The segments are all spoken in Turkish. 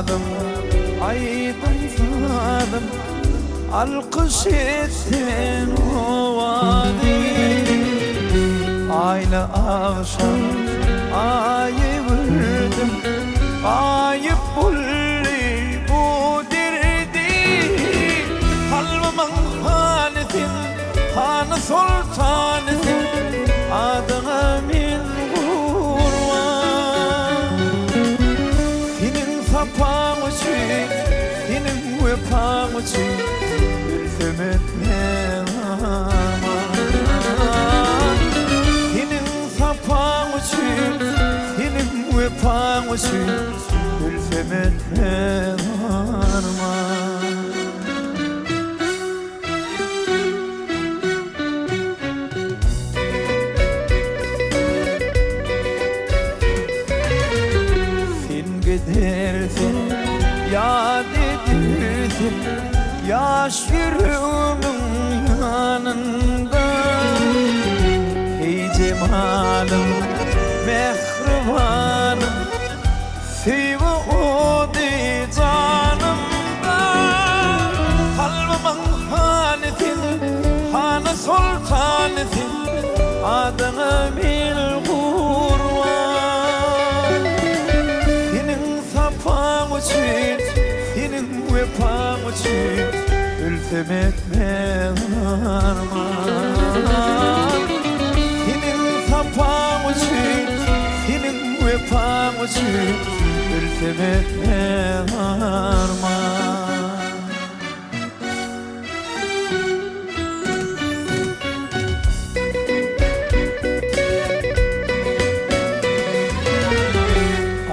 sadım, aydın sadım, alkış ettin o vadi. Ayla akşam ayı vurdum, ayıp bulli bu derdi. Kalbımın hanesin, hanı sultanısın, adına min kurban. Senin sapan için, senin vepan için, ülfüm etmem aman. Senin sapan için, senin vepan için, ülfüm etmem aman. Gidersin, yad edirsin, yaş yüreğimin yanında. Ey cemalım, mehribanım, sevgi odu canımda. Kalbimın hanesin, hanı sultanısın, adına bil kurban. Senin vepan için, ülfüm etmem arman. Senin sapan için, senin vepan için, ülfüm etmem arman.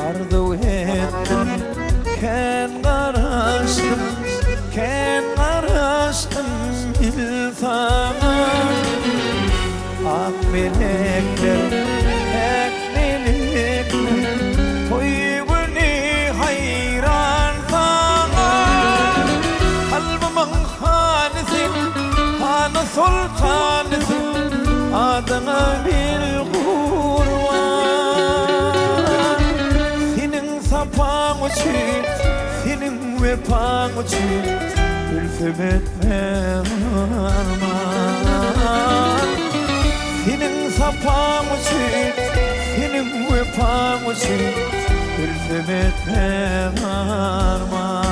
Ardu ettim, ken karıştım insana. Ak melekler, ek melekler, toybuni hayran sana. Kalbimın hanesin, hanı sultanısın, adına bil kurban. Senin sapan için, senin vepan için, ülfüm etmem arman. Senin sapan için, senin vepan için, ülfüm etmem arman.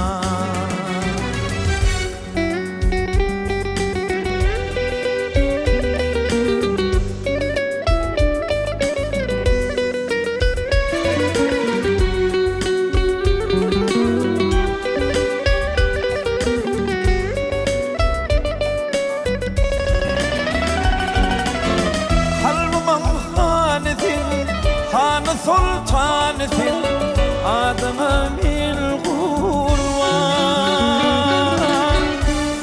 Sultanısın, adına bil kurban.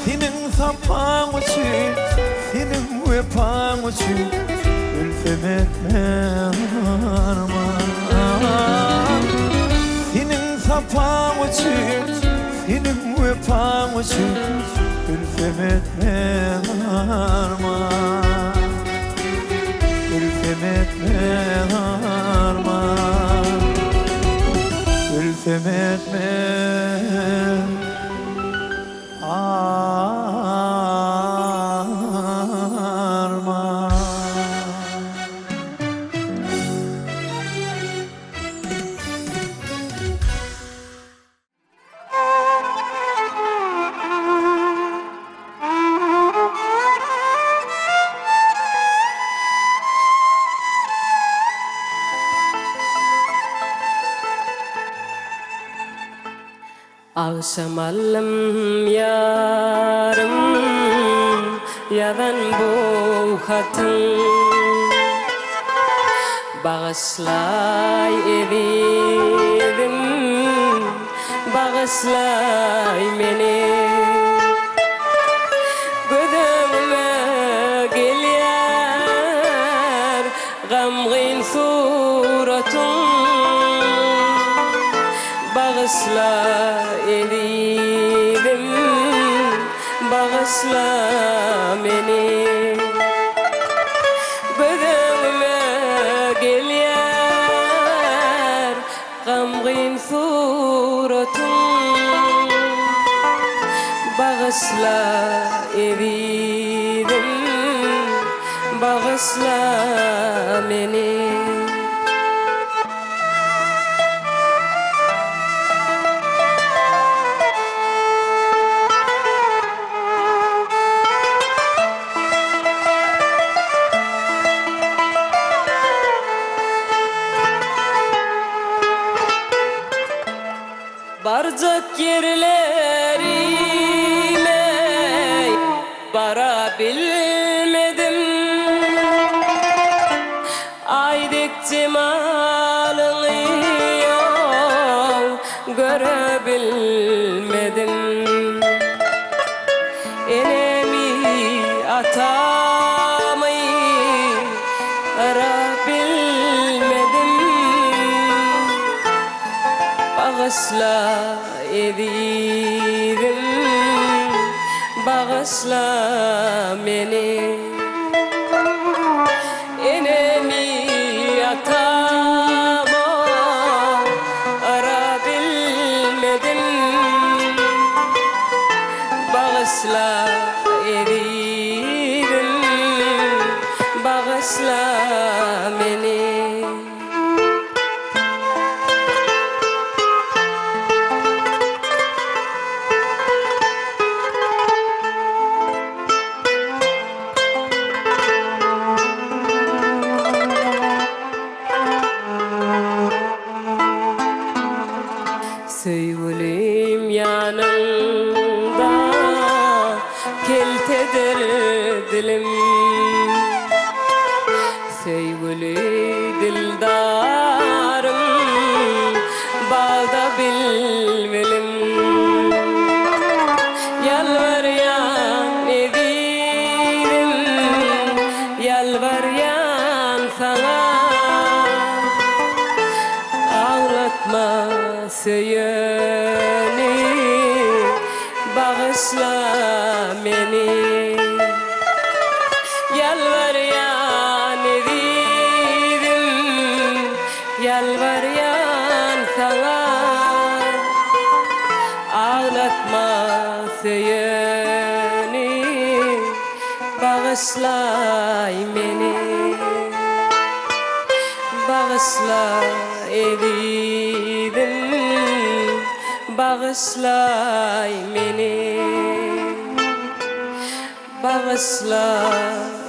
Senin sapan için, senin vepan için, ülfüm etmem arman. Senin sapan için, senin vepan için, ülfüm etmem arman. Ülfüm etmem arman, ülfüm etmem arman. Ağsamalım yarım, yadan bu hatın. Bağışlay edim, bağışlay beni. Gözüme gelýär gamgyn suratın. Bağışla edim, bağışla beni. Gözüme gelýär gamgin suratın bağışla evidim, bağışla beni. Barcak yerlerime varabilmedim, aydek cemalını yok görebilmedim. Enemi atamı arabilmedim, bağışla evidim, bağışla beni. Enemi atamı arabilmedim, bağışla evidim, bağışla beni. Sevgilim yanımda, keltedir dilim. Sevgili dildarım, bağda bilmelim. Yalvaryan evirim, yalvaryan sana, ağlatma söyeni, bağışla beni. Yalvaryan evirim, yalvaryan sana, ağlatma söyeni, bağışla beni. Bağışla evidim, bağışla beni. Bağışla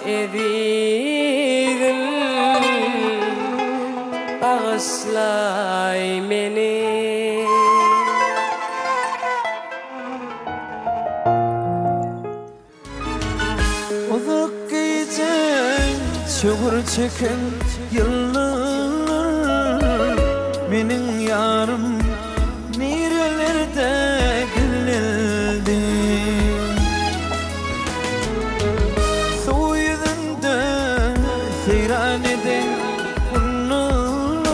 evidim, bağışla beni. Uzak gece çukur çeken yıllar, benim yarım nerelerde güllerdi. Su yüzünde seyran eden bunlar,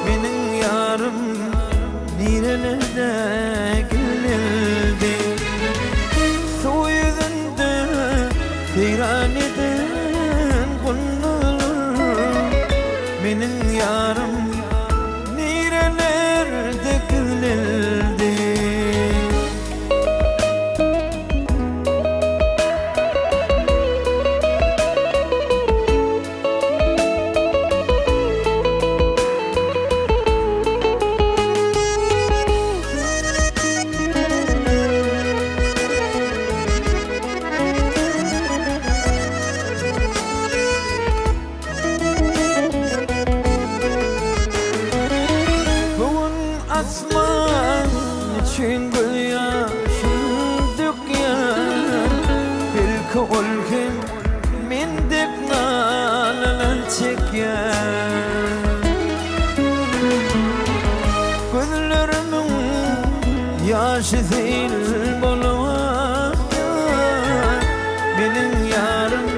benim yarım nerelerde güllerdi. Su yüzünde seyran eden bunlar, benim yarım nerelerde güllerdi. Asman için gözyaşım döküyor, belki olgun mendek nalalar çekiyor. Gözlerimin yaşı zil buluyor, benim yarım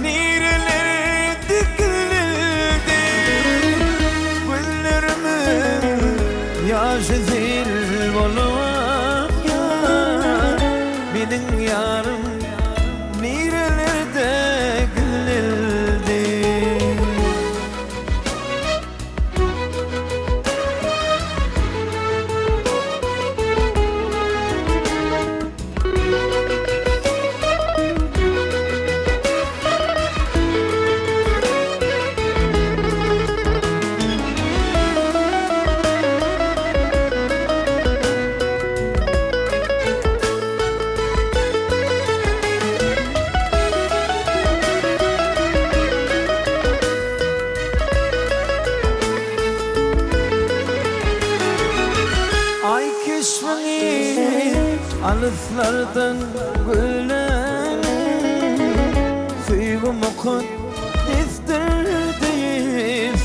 nerelerde güllerdi. Gözlerimin yaşı zil buluyor, benim yarım nerelerde güllerdi. Alıslardan gülen Süygüm okut istirdi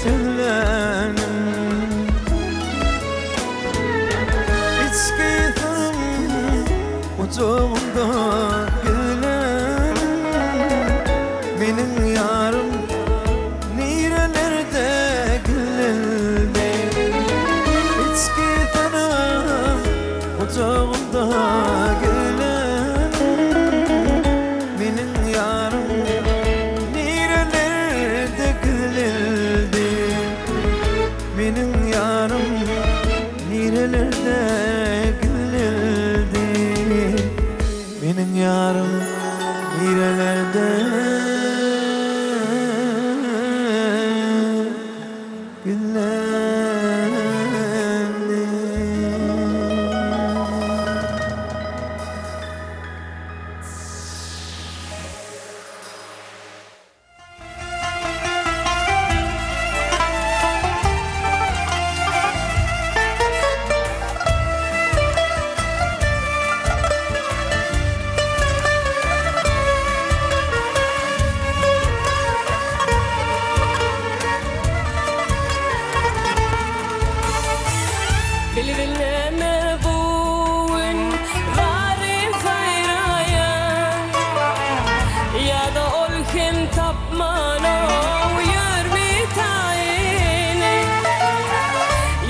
söylenim İçki sarım uçağımda gülen Benim yarım nerelerde gülendi İçki sarım uçağımda gülen Benim yarım nerelerde gülendi Benim yarım nerelerde gülendi Benim yarım nerelerde gülendi Bildiğine bugün varım hayrayan Ya da ol kim tapman o yürü tayini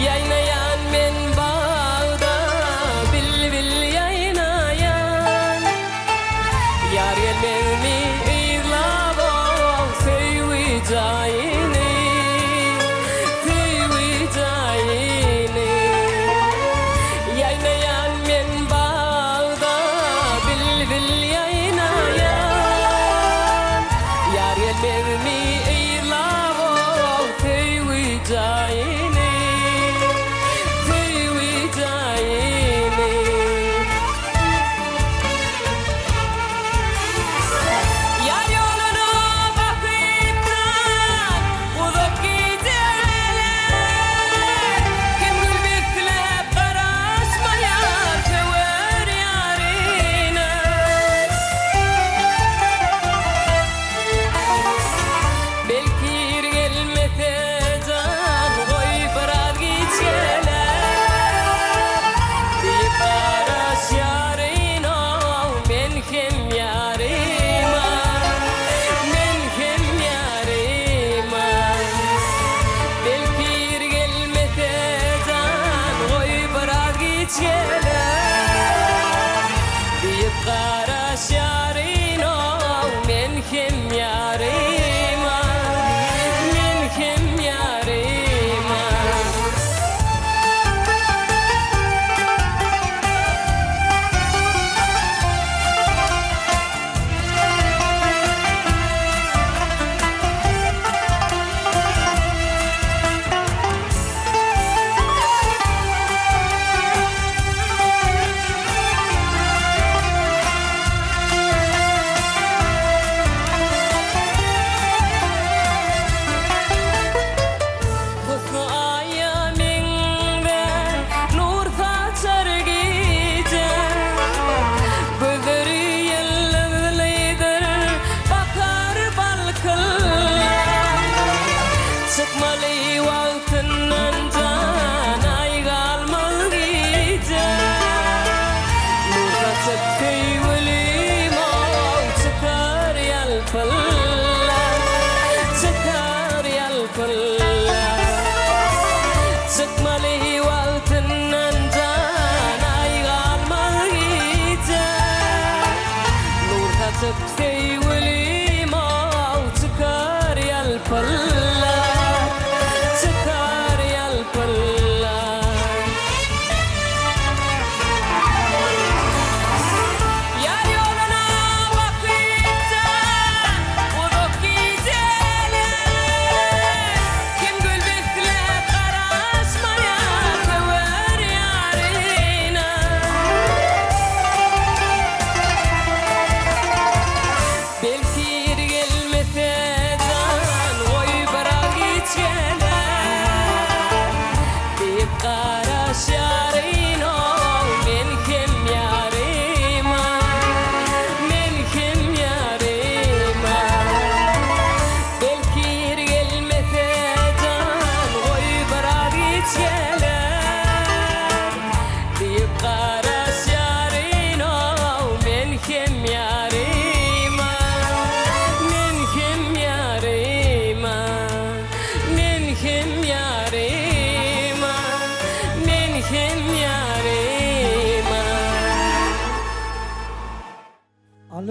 Yaynayan men bağda bil bil yaynayan Yar gelmemi İrlavo sevi cayini Sevi cayini Yaynayan men bağda bil bil yaynayan Yar gelmemi İrlavo sevi cayini Sevi cayini Yar yoluna bakıp da uzak giderler Kim gül beklep karışmayar sever yarine Belki gelmese can koy bırak geçeler Deyip araş yarine ben hem yarime Ben hem yarime Belki gelmese can koy bırak geçeler Deyip araş yarine ben hem yarime Ben hem yarime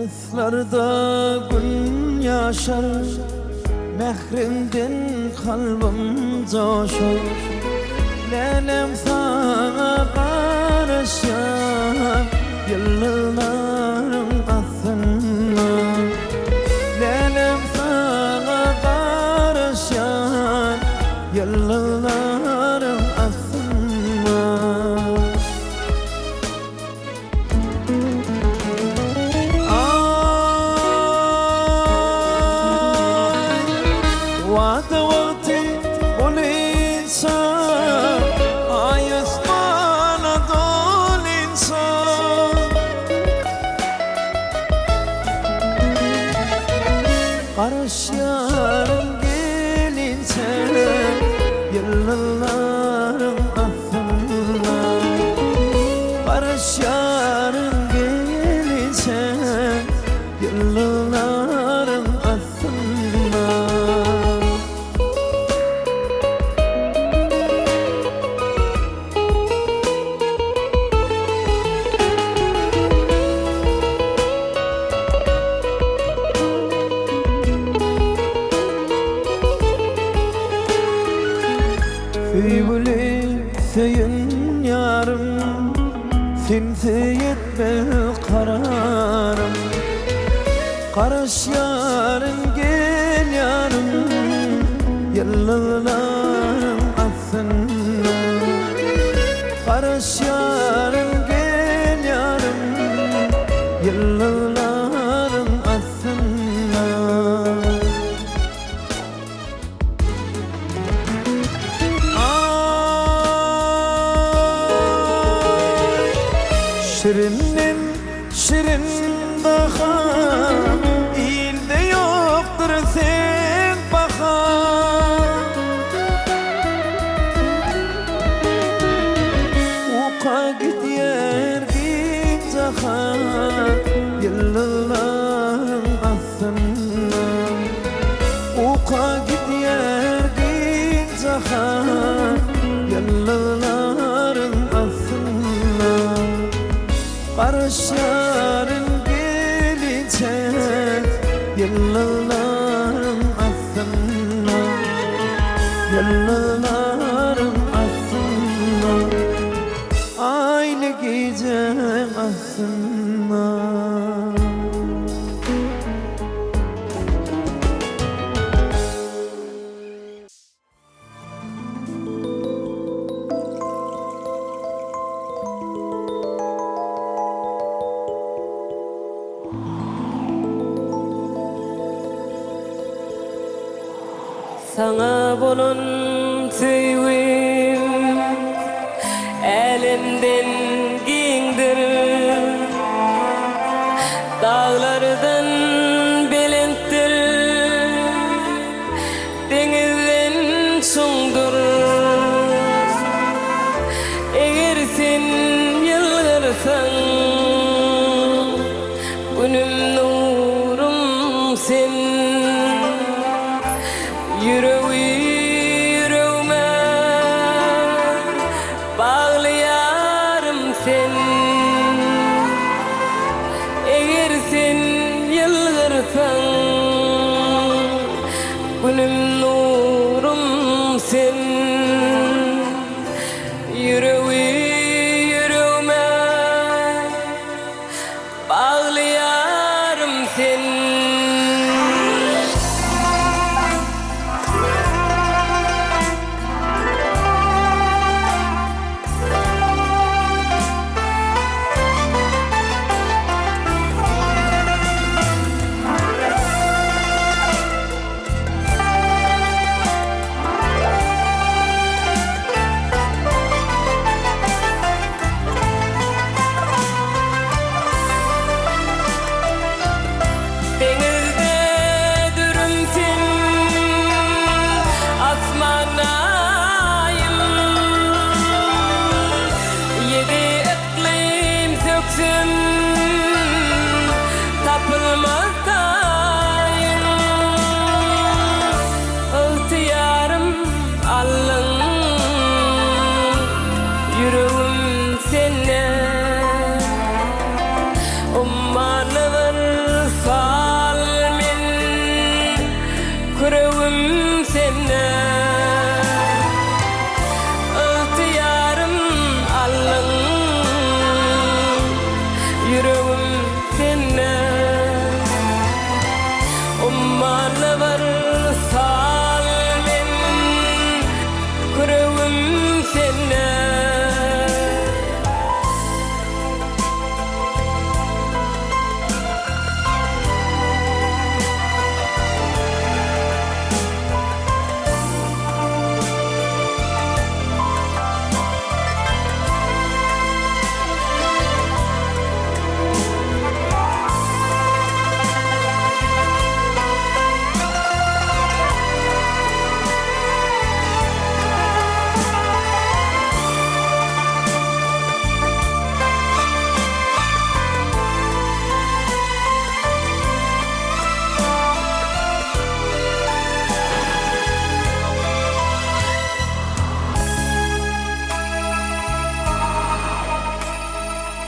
Anıslarda gün yaşar, mehrinden kalbim coşar. Lelem sana karışan yıllarım aslında. Lelem sana karışan yıllarım aslında. وعد وقتي والإنسان يسمعنا دول إنسان قرش yarın gelince yıllarım aslında. Barış yarın gelince yıllarım aslında. Fibuli seyin yarım, sinsiyet bel kararım. Karış yarın gel yarım, yıllarım aslında. Karış yarın gel yarım, yıllarım aslında. Şirinin şirin bahar, ilde yoktur sen bahar. Uqa gidiyor bir zahar, yıllarım aslında. Uqa gidiyor bir zahar, yıllarım aslında. Barış yarın gelince yıllarım aslında. Yıllarım aslında. Aynı gecem aslında. Sana bolun sevim elimden giyindir. Dağlardan belenttir, denizden soğdur. Eğer sen yılgırsan, günüm nurum sen. Yüreğime bağlayarım sen. Eğer sen yılgırsan, günüm nurum sen. Yüreğime bağlayarım sen.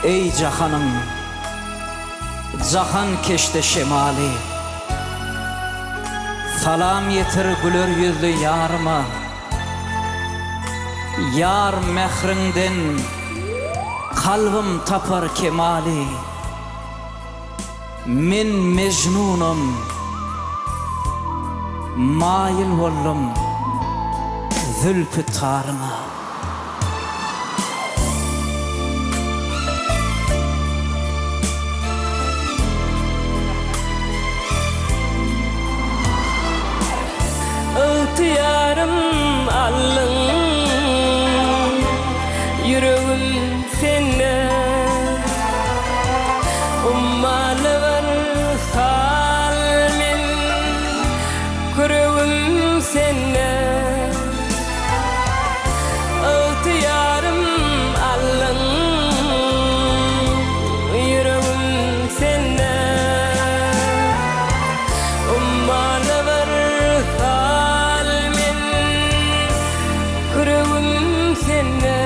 Ey cahanım, cahan keşte şemali, salam yetir gülür yüzlü yarıma. Yar mehrinden kalbim tapar kemali. Men mecnunum, mail oldum zülfü tarıma. İhtiyarım allın, yüreğim sende. Ummalı var salmin, küreğim sende. İhtiyarım allın, yüreğim sende. Ummalı var salmin, küreğim sende.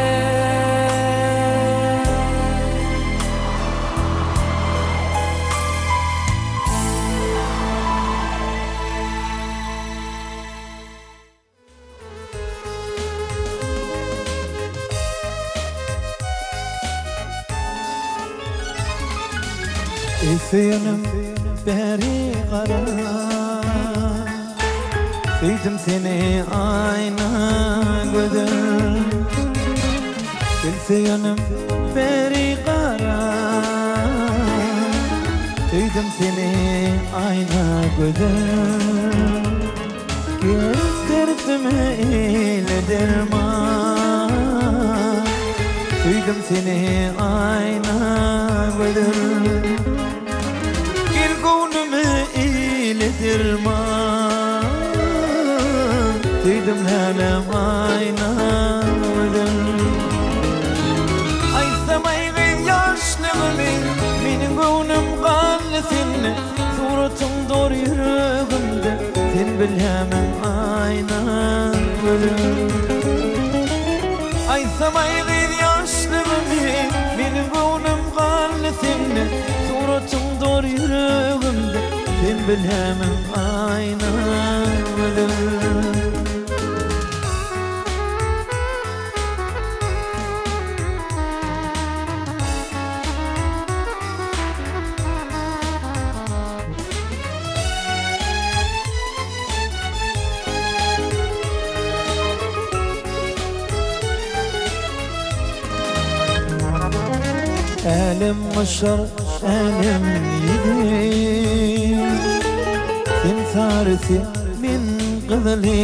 Efendim beri kara, sevdim seni ayna gözüm. Efendim beri kara, sevdim seni ayna gözüm. Gösterdim ile derman, sevdim seni ayna gözüm. Dirman Tüydüm helem aynadım. Aysam aygın yaşlığımı, benim gönlüm kanlı seninle. Suratın doğru yüreğimde, sen bil hemen aynadım. Aysam aygın yaşlığımı, benim gönlüm kanlı seninle. Suratın doğru yüreğimde, sen bil hemen aynadım. Elim maşar, elim yedim. Sen sarısı min kızılı.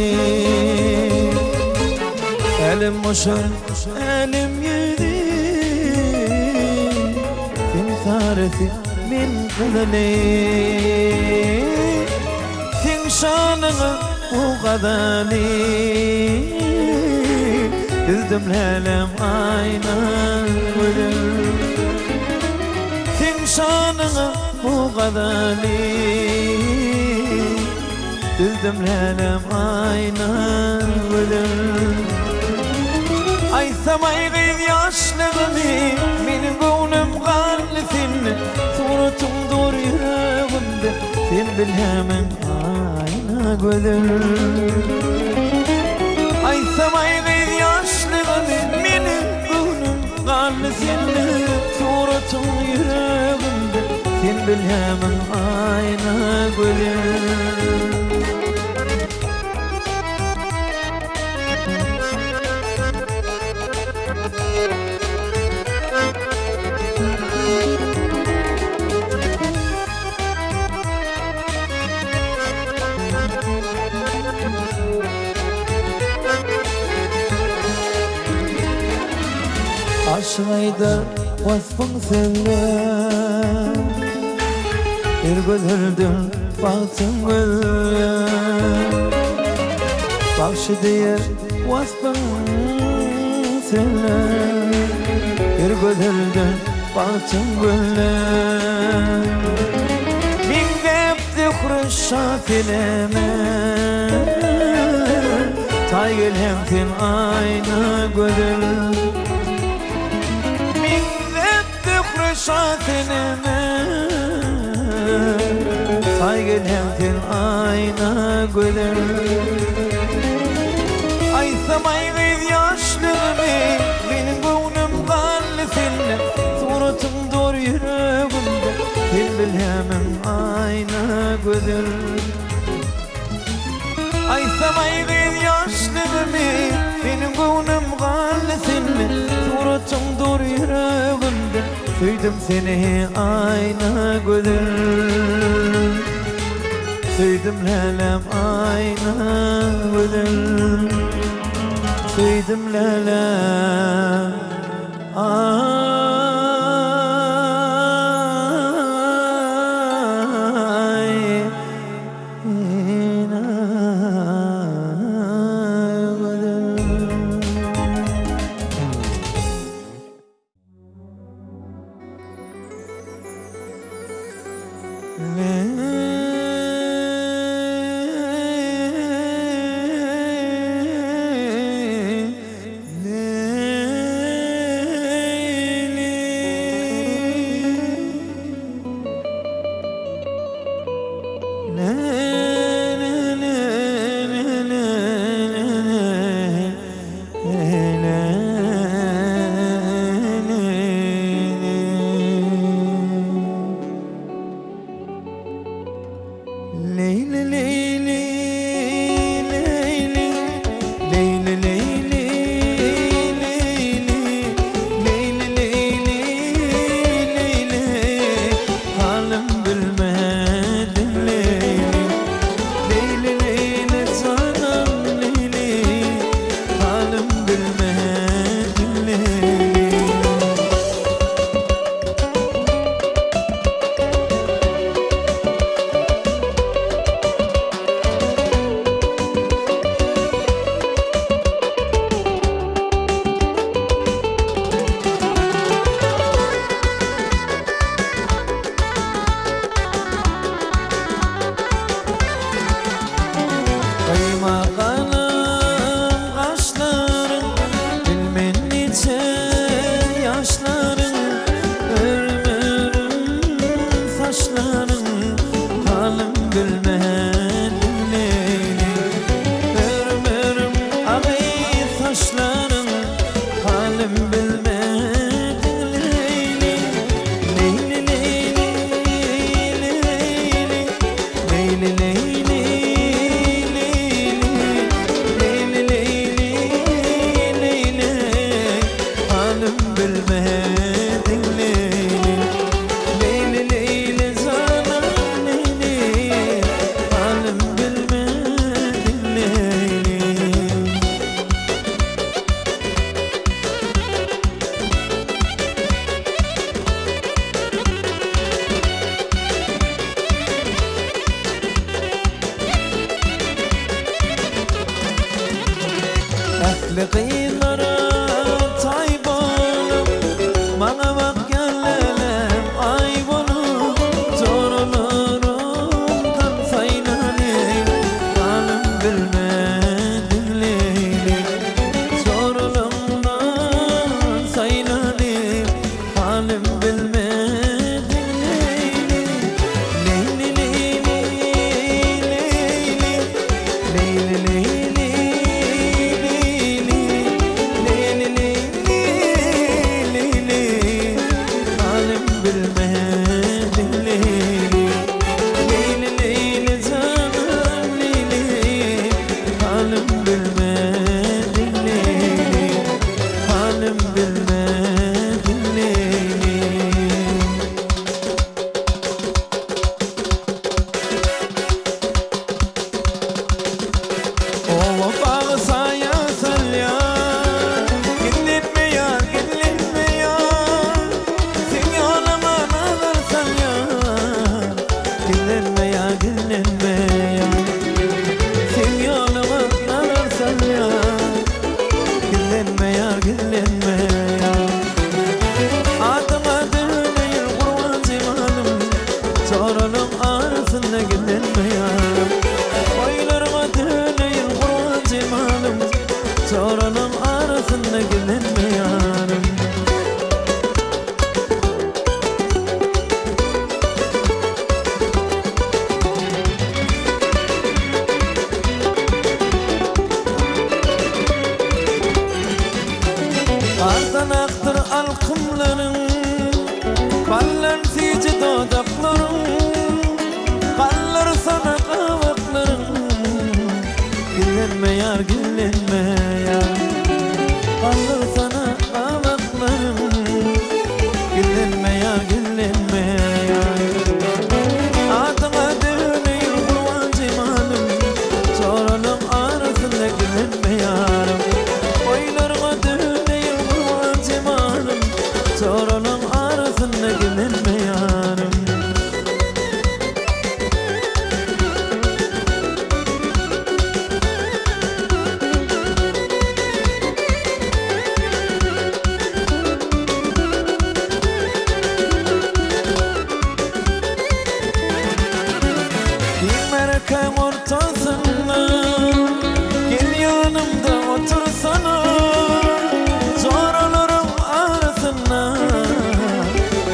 Elim maşar, elim yedim. Sen sarısı min kızılı. Sen şanını o kadarlı. Düzdüm lelem ayna ölüm. Şanına bu kadarlı. Düzdüm lelem ayna ölüm. Aysam aygın yaşlığımı, benim gönlüm kanlı seninle. Suratım doğru yüreğimde, sen bil hemen ayna gözüm. Aysam aygın yaşlığımı, benim gönlüm kanlı seninle. Suratım yüreğimde, sen bil hemen ayna gözüm. Aşkayda vasfın sever, bir gözürdün baktın gözüm. Bakşı diye vasfın sever, bir gözürdün baktın gözüm. Min gepti kurşat eleme, tayyil hemtin ayna gözüm. şatinime Saygın hemtin ayna gülüm Aysam aygız yaşlarımı Benim gönlüm kalli seninle Suratım doğr yüreğimde Sen bilhemim ayna gülüm Aysam aygız yaşlarımı Benim gönlüm kalli seninle Suratım doğr yüreğimde Söyledim seni ayna gülüm Söyledim lelem ayna gülüm Söyledim lelem ayna Kıyılara taybolum Bana bak gelelim aybolum Zorlarımdan saylanayım Halim bilmedim leylim Zorlarımdan saylanayım Halim bilmedim leylim Leyli leyli leyli leyli leyli Soranın arasında gülünme yarım Ardan aktır alkımların, ballansici dodakların, kallar sana kavakların. Güllenme yar, güllenme yar, kallar sana kavakların. Güllenme yar, güllenme yar. Adıma döneyim kurban cemalım, soralım arasında güllenme yarım. Oylarıma döneyim kurban cemalım, soralım arasında güllenme yarım. Merkez ortasında gel yanımda otursana, sorularım arasında.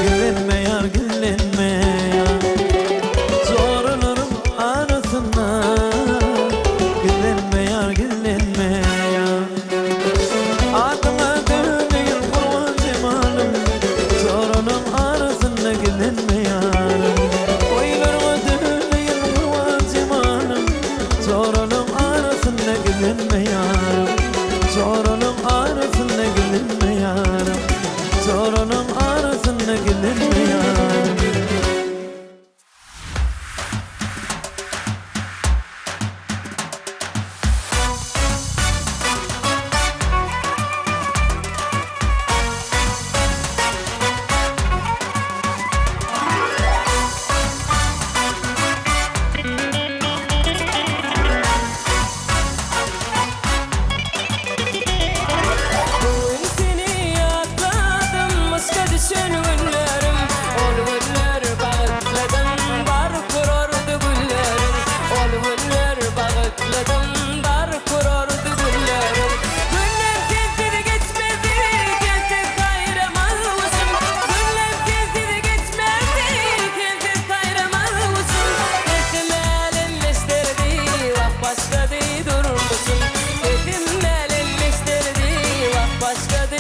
Güllenme yar, güllenme yar, sorularım arasında. Güllenme yar, güllenme yar. Adıma döneyim kurban cemalım, sorunum arasında güllenme yarım. Oylarıma döneyim kurban cemalım, sorunum arasında güllenme yarım. Sorunum arasında güllenme yarım, sorunum arasında güllenme yarım. Bugün seni yatladım, muska düşen günlerim. Ol günler bağıtladım, bar kurardı güllerim. Ol günler bağıtladım, bar kurardı güllerim. Günler tezdir geçmedi, tezdir kayramaz mısın? Günler tezdir geçmedi, tezdir kayramaz mısın? Etmelim isterdi, vah başladı durur musun? Etmelim isterdi, vah başladı